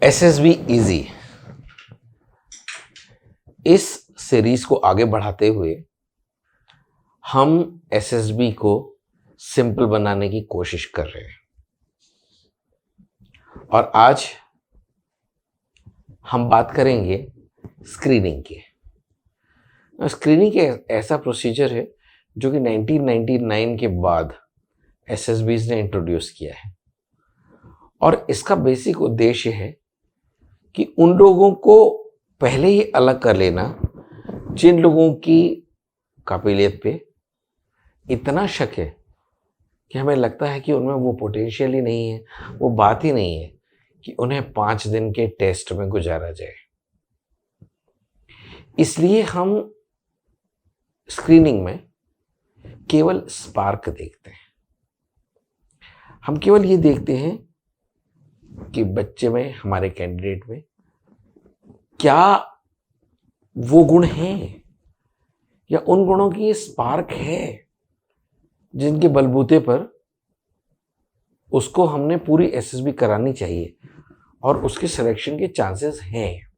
SSB easy इस series को आगे बढ़ाते हुए हम एसएसबी को सिंपल बनाने की कोशिश कर रहे हैं और आज हम बात करेंगे स्क्रीनिंग की। स्क्रीनिंग एक ऐसा प्रोसीजर है जो कि 1999 के बाद एसएसबीज ने इंट्रोड्यूस किया है और इसका बेसिक उद्देश्य है कि उन लोगों को पहले ही अलग कर लेना जिन लोगों की काबिलियत पे इतना शक है कि हमें लगता है कि उनमें वो पोटेंशियल ही नहीं है, वो बात ही नहीं है कि उन्हें 5 दिन के टेस्ट में गुजारा जाए। इसलिए हम स्क्रीनिंग में केवल स्पार्क देखते हैं। हम केवल ये देखते हैं कि बच्चे में, हमारे कैंडिडेट में क्या वो गुण हैं या उन गुणों की स्पार्क है जिनके बलबूते पर उसको हमने पूरी एसएसबी करानी चाहिए और उसके सिलेक्शन के चांसेस हैं।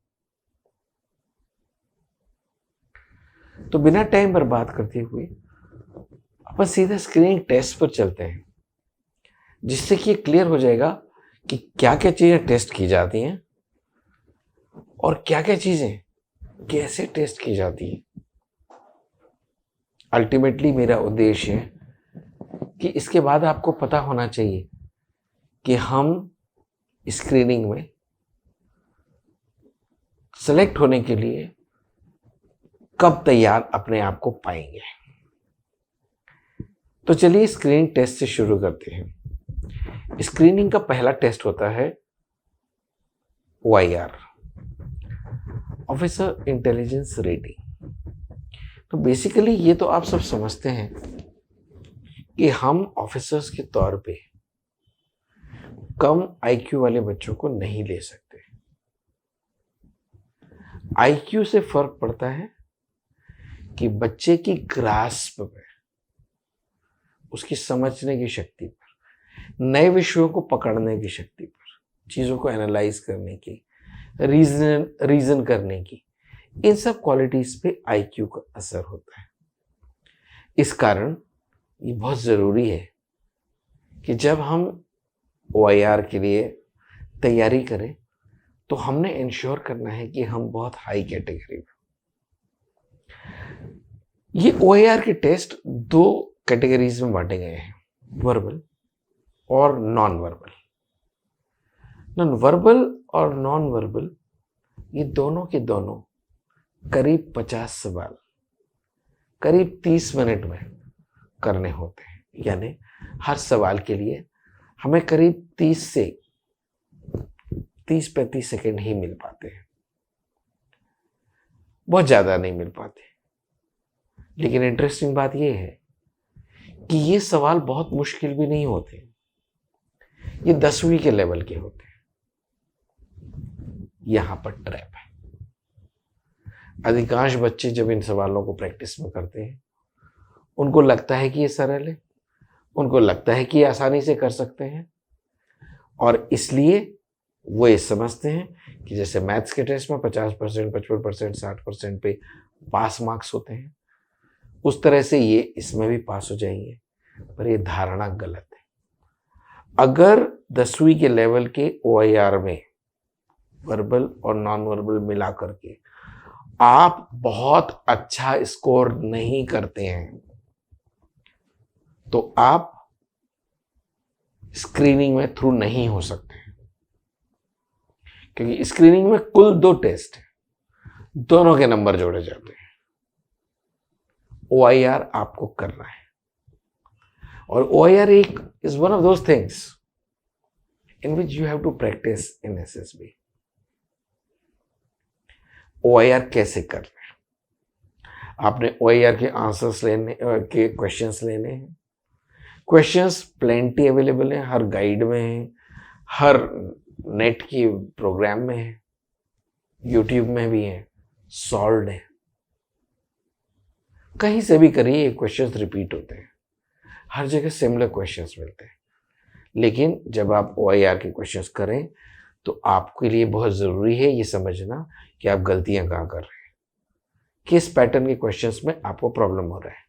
तो बिना टाइम बर्बाद करते हुए अपन सीधा स्क्रीनिंग टेस्ट पर चलते हैं, जिससे कि क्लियर हो जाएगा कि क्या क्या चीजें टेस्ट की जाती हैं और क्या क्या चीजें कैसे टेस्ट की जाती हैं। अल्टीमेटली मेरा उद्देश्य है कि इसके बाद आपको पता होना चाहिए कि हम स्क्रीनिंग में सेलेक्ट होने के लिए कब तैयार अपने आप को पाएंगे। तो चलिए स्क्रीनिंग टेस्ट से शुरू करते हैं। स्क्रीनिंग का पहला टेस्ट होता है OIR, ऑफिसर इंटेलिजेंस रेटिंग। तो बेसिकली ये तो आप सब समझते हैं कि हम ऑफिसर्स के तौर पे कम आईक्यू वाले बच्चों को नहीं ले सकते। आईक्यू से फर्क पड़ता है कि बच्चे की ग्रास्प पे, उसकी समझने की शक्ति पर, नए विषयों को पकड़ने की शक्ति पर, चीजों को एनालाइज करने की, रीजन करने की, इन सब क्वालिटीज पे आईक्यू का असर होता है। इस कारण ये बहुत जरूरी है कि जब हम OIR के लिए तैयारी करें तो हमने इंश्योर करना है कि हम बहुत हाई कैटेगरी में। ये OIR के टेस्ट 2 कैटेगरीज में बांटे गए हैं, वर्बल और नॉन वर्बल। वर्बल और नॉन वर्बल ये दोनों के दोनों करीब 50 सवाल करीब 30 मिनट में करने होते हैं। यानी हर सवाल के लिए हमें करीब 30-35 सेकेंड ही मिल पाते हैं, बहुत ज्यादा नहीं मिल पाते। लेकिन इंटरेस्टिंग बात यह है कि ये सवाल बहुत मुश्किल भी नहीं होते, ये 10वीं के लेवल के होते हैं। यहां पर ट्रैप है। अधिकांश बच्चे जब इन सवालों को प्रैक्टिस में करते हैं उनको लगता है कि ये सरल है, उनको लगता है कि ये आसानी से कर सकते हैं और इसलिए वो ये समझते हैं कि जैसे मैथ्स के टेस्ट में 50%, 55%, 60% पे पास मार्क्स होते हैं, उस तरह से ये इसमें भी पास हो जाएंगे। पर ये धारणा गलत है। अगर 10वीं के लेवल के OIR में वर्बल और नॉन वर्बल मिला करके आप बहुत अच्छा स्कोर नहीं करते हैं तो आप स्क्रीनिंग में थ्रू नहीं हो सकते, क्योंकि स्क्रीनिंग में कुल 2 टेस्ट है, दोनों के नंबर जोड़े जाते हैं। OIR आपको करना है और OIR is one of those things in which you have to practice in SSB. OIR कैसे करना है? आपने OIR के आंसर्स लेने के क्वेश्चंस लेने हैं। क्वेश्चंस प्लेंटी अवेलेबल हैं, हर गाइड में है, हर नेट की प्रोग्राम में है, यूट्यूब में भी है, सॉल्व्ड है। कहीं से भी करिए क्वेश्चंस रिपीट होते हैं, हर जगह सिमिलर क्वेश्चंस मिलते हैं। लेकिन जब आप OIR के क्वेश्चंस करें तो आपके लिए बहुत ज़रूरी है ये समझना कि आप गलतियां कहाँ कर रहे हैं, किस पैटर्न के क्वेश्चंस में आपको प्रॉब्लम हो रहा है,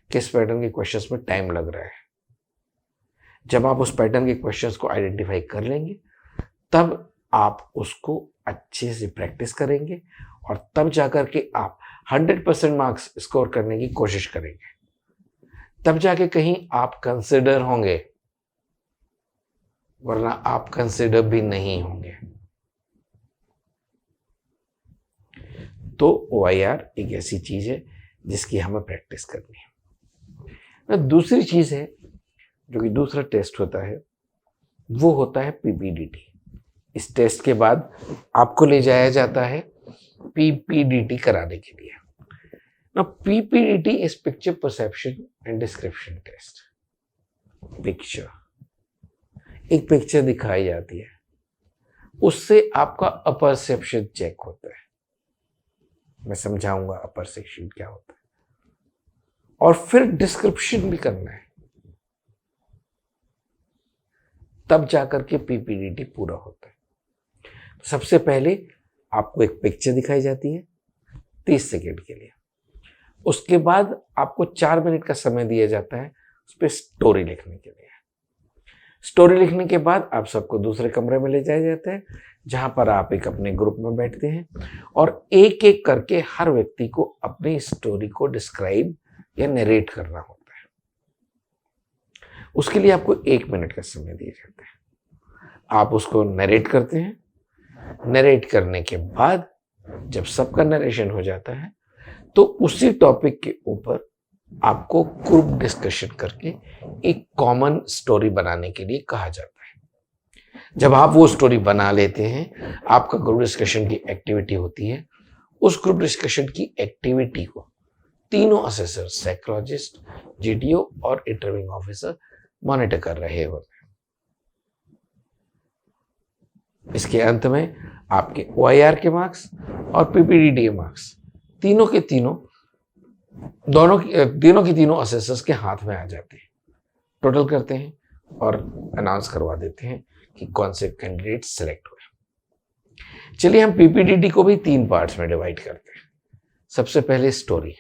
किस पैटर्न के क्वेश्चंस में टाइम लग रहा है। जब आप उस पैटर्न के क्वेश्चंस को आइडेंटिफाई कर लेंगे तब आप उसको अच्छे से प्रैक्टिस करेंगे और तब जाकर के आप 100% मार्क्स स्कोर करने की कोशिश करेंगे। तब जाके कहीं आप कंसिडर होंगे, वरना आप कंसिडर भी नहीं होंगे। तो OIR एक ऐसी चीज है जिसकी हमें प्रैक्टिस करनी है। दूसरी चीज है जो कि दूसरा टेस्ट होता है, वो होता है PPDT। इस टेस्ट के बाद आपको ले जाया जाता है PPDT कराने के लिए। ना PPDT is picture perception and description test. Picture, एक पिक्चर दिखाई जाती है, उससे आपका अपरसेप्शन चेक होता है। मैं समझाऊंगा अपरसेप्शन क्या होता है, और फिर डिस्क्रिप्शन भी करना है, तब जाकर के PPDT पूरा होता है। सबसे पहले आपको एक पिक्चर दिखाई जाती है 30 सेकेंड के लिए। उसके बाद आपको 4 मिनट का समय दिया जाता है उस पर स्टोरी लिखने के लिए। स्टोरी लिखने के बाद आप सबको दूसरे कमरे में ले जाया जाता है, जहां पर आप एक अपने ग्रुप में बैठते हैं और एक एक करके हर व्यक्ति को अपनी स्टोरी को डिस्क्राइब या नरेट करना होता है। उसके लिए आपको 1 मिनट का समय दिया जाता है। आप उसको नरेट करते हैं। नरेट करने के बाद जब सबका नरेशन हो जाता है तो उसी टॉपिक के ऊपर आपको ग्रुप डिस्कशन करके एक कॉमन स्टोरी बनाने के लिए कहा जाता है। जब आप वो स्टोरी बना लेते हैं, आपका ग्रुप डिस्कशन की एक्टिविटी होती है। उस ग्रुप डिस्कशन की एक्टिविटी को तीनों असेसर, साइकोलॉजिस्ट, GTO और इंटरव्यूइंग ऑफिसर मॉनिटर कर रहे होते हैं। इसके अंत में आपके OIR के मार्क्स और PPDT के मार्क्स तीनों के तीनों असेसर्स के हाथ में आ जाते हैं। टोटल करते हैं और अनाउंस करवा देते हैं कि कौन से कैंडिडेट सिलेक्ट हुए। चलिए हम PPDT को भी 3 पार्ट्स में डिवाइड करते हैं। सबसे पहले स्टोरी।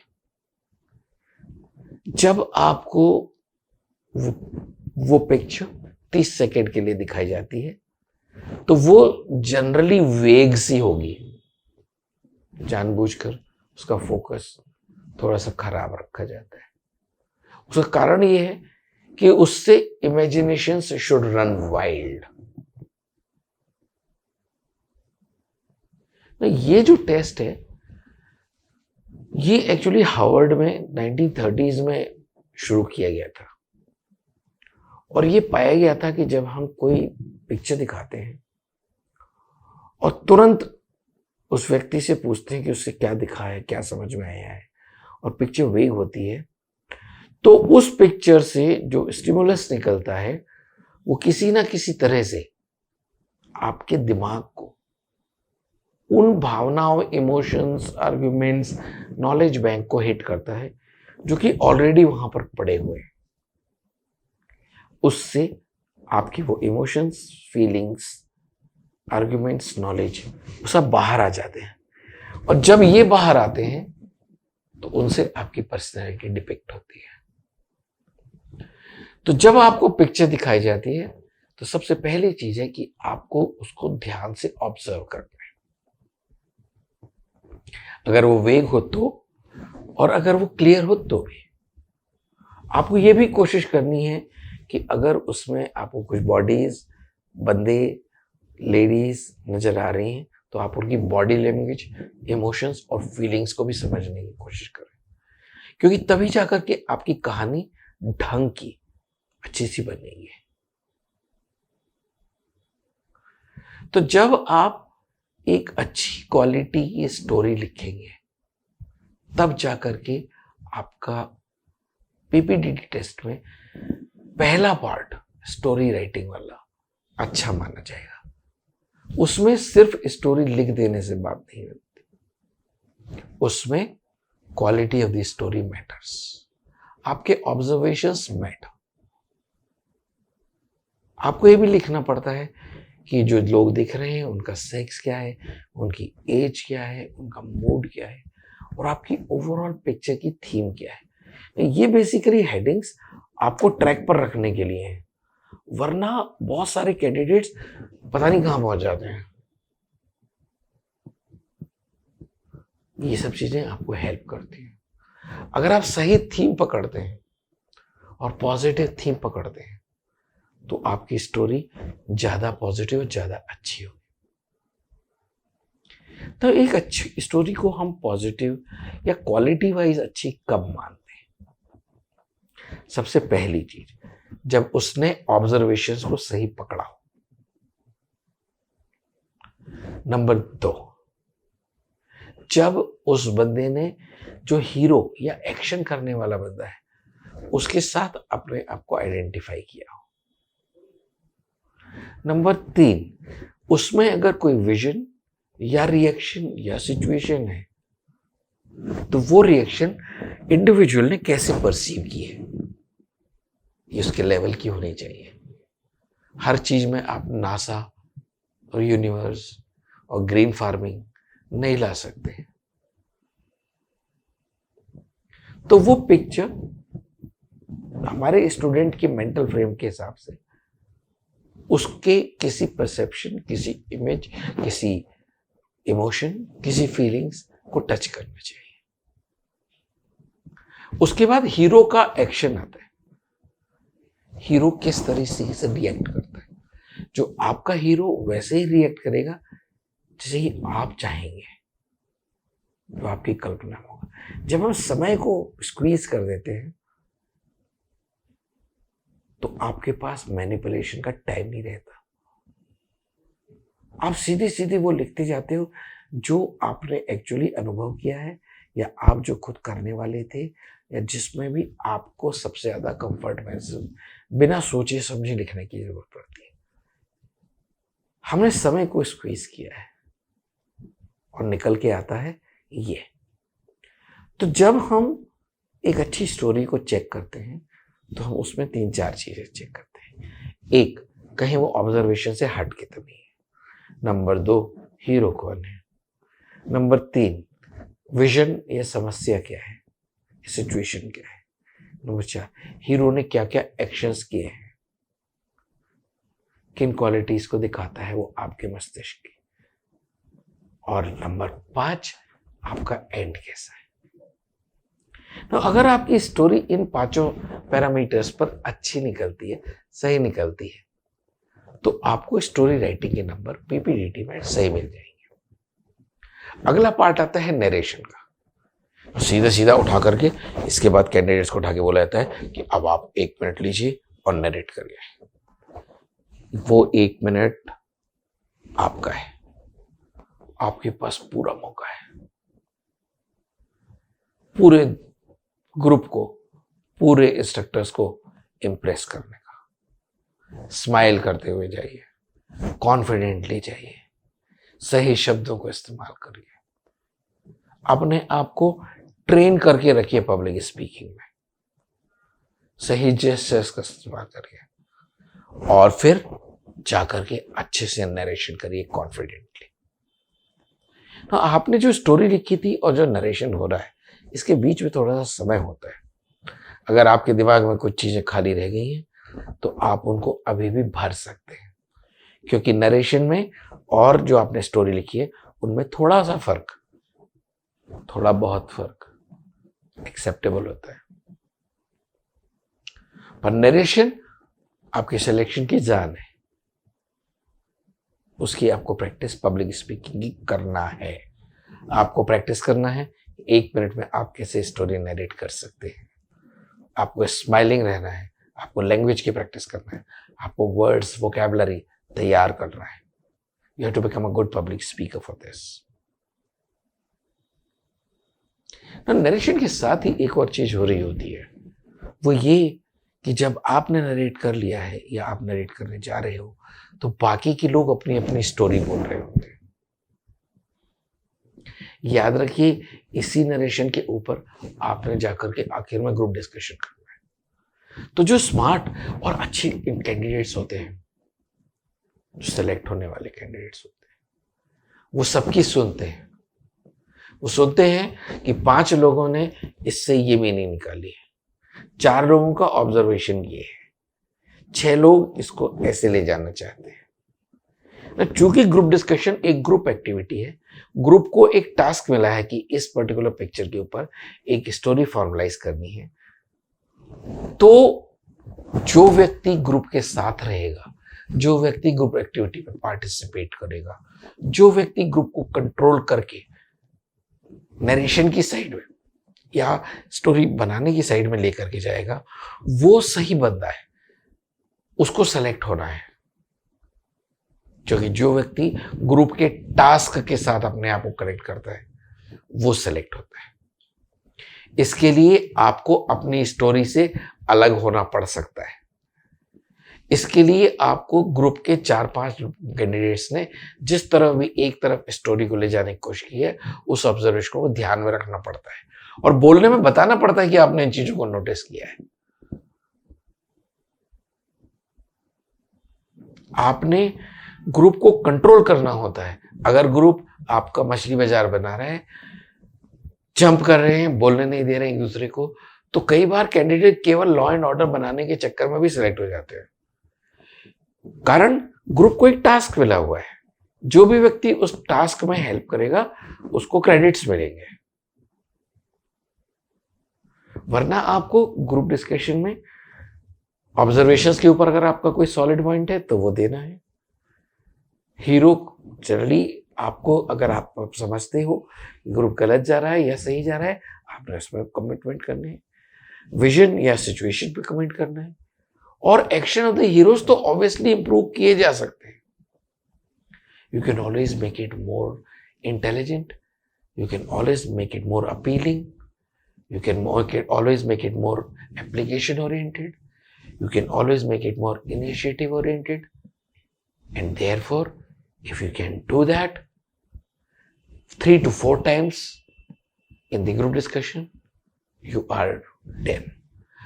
जब आपको वो पिक्चर 30 सेकेंड के लिए दिखाई जाती है तो वो जनरली वेग सी होगी। जानबूझकर उसका फोकस थोड़ा सा खराब रखा जाता है। उसका कारण ये है कि उससे इमेजिनेशन शुड रन वाइल्ड। ये जो टेस्ट है ये एक्चुअली हार्वर्ड में 1930s में शुरू किया गया था, और ये पाया गया था कि जब हम कोई पिक्चर दिखाते हैं और तुरंत उस व्यक्ति से पूछते हैं कि उससे क्या दिखा है, क्या समझ में आया है, और पिक्चर वेग होती है, तो उस पिक्चर से जो स्टिमुलस निकलता है वो किसी ना किसी तरह से आपके दिमाग को उन भावनाओं, इमोशंस, आर्ग्यूमेंट्स, नॉलेज बैंक को हिट करता है जो कि ऑलरेडी वहां पर पड़े हुए हैं। उससे आपकी वो इमोशंस, फीलिंग्स, आर्ग्यूमेंट्स, नॉलेज वो सब बाहर आ जाते हैं, और जब ये बाहर आते हैं तो उनसे आपकी पर्सनैलिटी डिपिक्ट होती है। तो जब आपको पिक्चर दिखाई जाती है तो सबसे पहली चीज है कि आपको उसको ध्यान से ऑब्जर्व करना है। अगर वो वेग हो तो, और अगर वो क्लियर हो तो भी। आपको ये भी कोशिश करनी है कि अगर उसमें आपको कुछ बॉडीज, बंदे, लेडीज नजर आ रही हैं तो आप उनकी बॉडी लैंग्वेज, इमोशंस और फीलिंग्स को भी समझने की कोशिश करें, क्योंकि तभी जाकर के आपकी कहानी ढंग की अच्छी सी बनेगी। तो जब आप एक अच्छी क्वालिटी की स्टोरी लिखेंगे तब जाकर के आपका PPDT टेस्ट में पहला पार्ट स्टोरी राइटिंग वाला अच्छा माना जाएगा। उसमें सिर्फ स्टोरी लिख देने से बात नहीं बनती, उसमें quality of the story matters. आपके ऑब्जर्वेशंस मैटर। आपको ये भी लिखना पड़ता है कि जो लोग दिख रहे हैं उनका सेक्स क्या है, उनकी एज क्या है, उनका मूड क्या है, और आपकी ओवरऑल पिक्चर की थीम क्या है। ये बेसिकली हेडिंग्स आपको ट्रैक पर रखने के लिए हैं, वरना बहुत सारे कैंडिडेट्स पता नहीं कहां पहुंच जाते हैं। ये सब चीजें आपको हेल्प करती हैं। अगर आप सही थीम पकड़ते हैं और पॉजिटिव थीम पकड़ते हैं तो आपकी स्टोरी ज्यादा पॉजिटिव और ज्यादा अच्छी होगी। तो एक अच्छी स्टोरी को हम पॉजिटिव या क्वालिटी वाइज अच्छी कब मानते हैं? सबसे पहली चीज, जब उसने ऑब्जर्वेशंस को सही पकड़ा हो। नंबर 2, जब उस बंदे ने, जो हीरो या एक्शन करने वाला बंदा है, उसके साथ अपने आप को आइडेंटिफाई किया हो। नंबर 3, उसमें अगर कोई विजन या रिएक्शन या सिचुएशन है तो वो रिएक्शन इंडिविजुअल ने कैसे परसीव की है, ये उसके लेवल की होनी चाहिए। हर चीज में आप नासा और यूनिवर्स और ग्रीन फार्मिंग नहीं ला सकते। तो वो पिक्चर हमारे स्टूडेंट के मेंटल फ्रेम के हिसाब से उसके किसी परसेप्शन, किसी इमेज, किसी इमोशन, किसी फीलिंग्स को टच करना चाहिए। उसके बाद हीरो का एक्शन आता है। हीरो किस तरीके से रिएक्ट करता है। जो आपका हीरो वैसे ही रिएक्ट करेगा जैसे ही आप चाहेंगे, जो आपकी कल्पना होगा। जब हम समय को स्क्वीज कर देते हैं तो आपके पास मैनिपुलेशन का टाइम नहीं रहता। आप सीधे सीधे वो लिखते जाते हो जो आपने एक्चुअली अनुभव किया है, या आप जो खुद करने वाले थे, या जिसमें भी आपको सबसे ज्यादा कंफर्ट महसूस, बिना सोचे समझे लिखने की जरूरत पड़ती है। हमने समय को स्क्वीज किया है और निकल के आता है ये। तो जब हम एक अच्छी स्टोरी को चेक करते हैं तो हम उसमें 3-4 चीजें चेक करते हैं। एक, कहीं वो ऑब्जर्वेशन से हट के तो नहीं है। नंबर 2, हीरो कौन है। नंबर 3, विजन या समस्या क्या है, सिचुएशन क्या है। नंबर 4, हीरो ने क्या क्या एक्शंस किए हैं, किन क्वालिटीज को दिखाता है वो आपके मस्तिष्क की। और नंबर 5, आपका एंड कैसा है। तो अगर आपकी स्टोरी इन 5 पैरामीटर्स पर अच्छी निकलती है, सही निकलती है, तो आपको स्टोरी राइटिंग के नंबर पीपीडीटी में सही मिल जाएंगे। अगला पार्ट आता है नरेशन का। सीधा सीधा उठा करके इसके बाद कैंडिडेट्स को उठा के बोला जाता है कि अब आप 1 मिनट लीजिए और नरेट करिए। वो 1 मिनट आपका है, आपके पास पूरा मौका है पूरे ग्रुप को, पूरे इंस्ट्रक्टर्स को इम्प्रेस करने का। स्माइल करते हुए जाइए, कॉन्फिडेंटली जाइए, सही शब्दों को इस्तेमाल करिए, अपने आप को ट्रेन करके रखिए पब्लिक स्पीकिंग में, सही जेस्चर्स का इस्तेमाल करिए, और फिर जाकर के अच्छे से नरेशन करिए कॉन्फिडेंटली। तो आपने जो स्टोरी लिखी थी और जो नरेशन हो रहा है, इसके बीच में थोड़ा सा समय होता है। अगर आपके दिमाग में कुछ चीजें खाली रह गई हैं तो आप उनको अभी भी भर सकते हैं, क्योंकि नरेशन में और जो आपने स्टोरी लिखी है उनमें थोड़ा सा फर्क, थोड़ा बहुत फर्क एक्सेप्टेबल होता है। पर नरेशन आपके सिलेक्शन की जान है। उसकी आपको प्रैक्टिस पब्लिक स्पीकिंग की करना है। आपको प्रैक्टिस करना है 1 मिनट में आप कैसे स्टोरी नरेट कर सकते हैं। आपको स्माइलिंग रहना है, आपको लैंग्वेज की प्रैक्टिस करना है, आपको वर्ड्स, वोकैबुलरी तैयार करना है। You have to become a good public speaker for this. Narration के साथ ही एक और चीज हो रही होती है, वो ये कि जब आपने नरेट कर लिया है या आप नरेट करने जा रहे हो तो बाकी के लोग अपनी अपनी स्टोरी बोल रहे होते हैं। याद रखिए, इसी नरेशन के ऊपर आपने जाकर के आखिर में ग्रुप डिस्कशन करना है। तो जो स्मार्ट और अच्छे कैंडिडेट्स होते हैं जो सेलेक्ट होने वाले कैंडिडेट्स होते हैं, वो सबकी सुनते हैं। वो सुनते हैं कि 5 लोगों ने इससे ये मीनिंग निकाली है, 4 लोगों का ऑब्जर्वेशन ये है, 6 लोग इसको ऐसे ले जाना चाहते हैं। चूंकि ग्रुप डिस्कशन एक ग्रुप एक्टिविटी है, ग्रुप को एक टास्क मिला है कि इस पर्टिकुलर पिक्चर के ऊपर एक स्टोरी फॉर्मुलाइज करनी है, तो जो व्यक्ति ग्रुप के साथ रहेगा, जो व्यक्ति ग्रुप एक्टिविटी में पार्टिसिपेट करेगा, जो व्यक्ति ग्रुप को कंट्रोल करके नरेशन की साइड में या स्टोरी बनाने की साइड में लेकर के जाएगा, वो सही बंदा है, उसको सेलेक्ट होना है। क्योंकि जो व्यक्ति ग्रुप के टास्क के साथ अपने आप को कनेक्ट करता है, वो सेलेक्ट होता है। इसके लिए आपको अपनी स्टोरी से अलग होना पड़ सकता है। इसके लिए आपको ग्रुप के 4-5 कैंडिडेट्स ने जिस तरह भी एक तरफ स्टोरी को ले जाने की कोशिश की है, उस ऑब्जर्वेशन को ध्यान में रखना पड़ता है और बोलने में बताना पड़ता है कि आपने इन चीजों को नोटिस किया है। आपने ग्रुप को कंट्रोल करना होता है। अगर ग्रुप आपका मछली बाजार बना रहे हैं, जंप कर रहे हैं, बोलने नहीं दे रहे हैं एक दूसरे को, तो कई बार कैंडिडेट केवल लॉ एंड ऑर्डर बनाने के चक्कर में भी सिलेक्ट हो जाते हैं। कारण ग्रुप को एक टास्क मिला हुआ है, जो भी व्यक्ति उस टास्क में हेल्प करेगा उसको क्रेडिट्स मिलेंगे। वरना आपको ग्रुप डिस्कशन में ऑब्जर्वेशंस के ऊपर अगर आपका कोई सॉलिड पॉइंट है तो वो देना है। हीरो जनरली आपको, अगर आप समझते हो ग्रुप गलत जा रहा है या सही जा रहा है, आपने उसमें कमिटमेंट करने हैं, विजन या सिचुएशन पे कमेंट करना है। और एक्शन ऑफ द हीरोज तो ऑब्वियसली इंप्रूव किए जा सकते हैं। You can always make it more intelligent, you can always make it more appealing, you can always make it more application oriented, you can always make it more initiative oriented, and therefore if you can do that 3 to 4 times in the group discussion, you are done.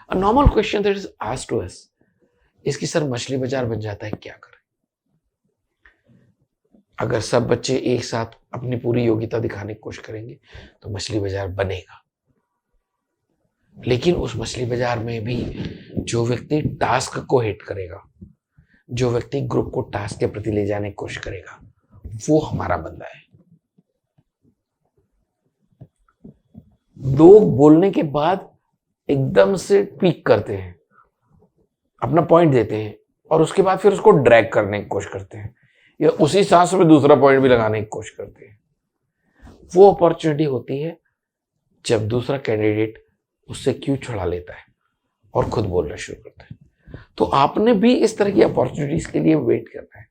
A normal question that is asked to us is कि sir मछली बाजार बन जाता है, क्या करें? अगर सब बच्चे एक साथ अपनी पूरी योग्यता दिखाने की कोशिश करेंगे तो मछली बाजार बनेगा। लेकिन उस मछली बाजार में भी जो व्यक्ति टास्क को हिट करेगा, जो व्यक्ति ग्रुप को टास्क के प्रति ले जाने की कोशिश करेगा, वो हमारा बंदा है। लोग बोलने के बाद एकदम से पीक करते हैं, अपना पॉइंट देते हैं और उसके बाद फिर उसको ड्रैग करने की कोशिश करते हैं या उसी सांस में दूसरा पॉइंट भी लगाने की कोशिश करते हैं। वो अपॉर्चुनिटी होती है जब दूसरा कैंडिडेट उससे क्यों छुड़ा लेता है और खुद बोलना शुरू करता है। तो आपने भी इस तरह की अपॉर्चुनिटीज के लिए वेट करना है।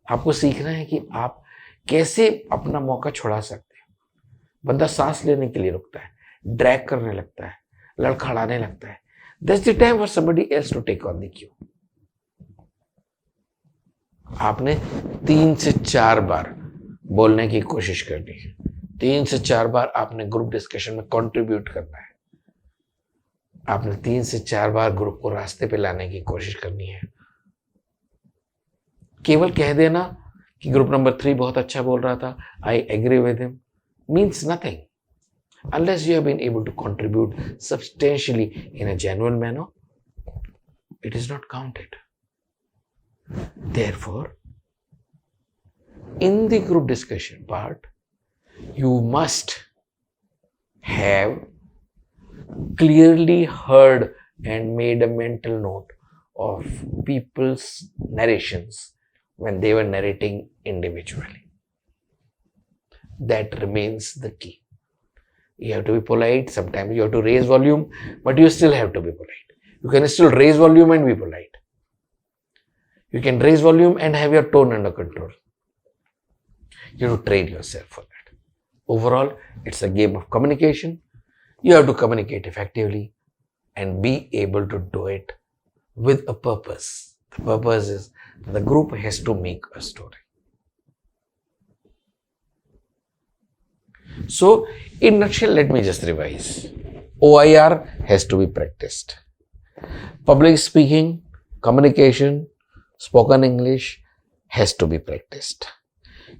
आपको सीखना है कि आप कैसे अपना मौका छुड़ा सकते हैं। बंदा सांस लेने के लिए रुकता है, ड्रैग करने लगता है, लड़खड़ाने लगता है। That's the time for somebody else to take on the cue. आपने 3 से 4 बार बोलने की कोशिश करनी है, 3 से 4 बार आपने ग्रुप डिस्कशन में कंट्रीब्यूट करना है, आपने 3 से 4 बार ग्रुप को रास्ते पे लाने की कोशिश करनी है। केवल कह देना कि ग्रुप नंबर 3 बहुत अच्छा बोल रहा था, I agree with him, means nothing unless you have been able to contribute substantially in a genuine manner. It is not counted. Therefore, in the group discussion part, you must have clearly heard and made a mental note of people's narrations when they were narrating individually. That remains the key. You have to be polite. Sometimes you have to raise volume, but you still have to be polite. You can still raise volume and be polite. You can raise volume and have your tone under control. You have to train yourself for that. Overall, it's a game of communication. You have to communicate effectively and be able to do it with a purpose. The purpose is the group has to make a story. So, in a nutshell, let me just revise. OIR has to be practiced. Public speaking, communication, spoken English, has to be practiced.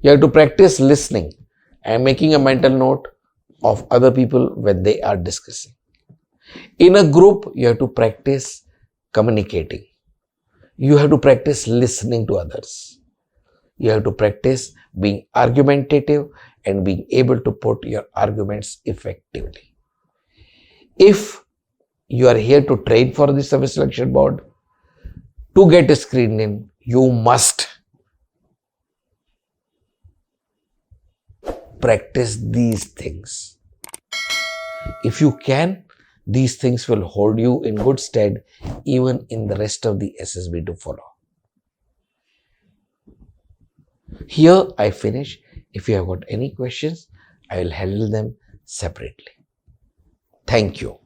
You have to practice listening and making a mental note of other people when they are discussing. In a group, you have to practice communicating. You have to practice listening to others. You have to practice being argumentative and being able to put your arguments effectively. If you are here to train for the Service Selection Board, to get screened in, you must practice these things. If you can, these things will hold you in good stead even in the rest of the SSB to follow. Here I finish. If you have got any questions, I will handle them separately. Thank you.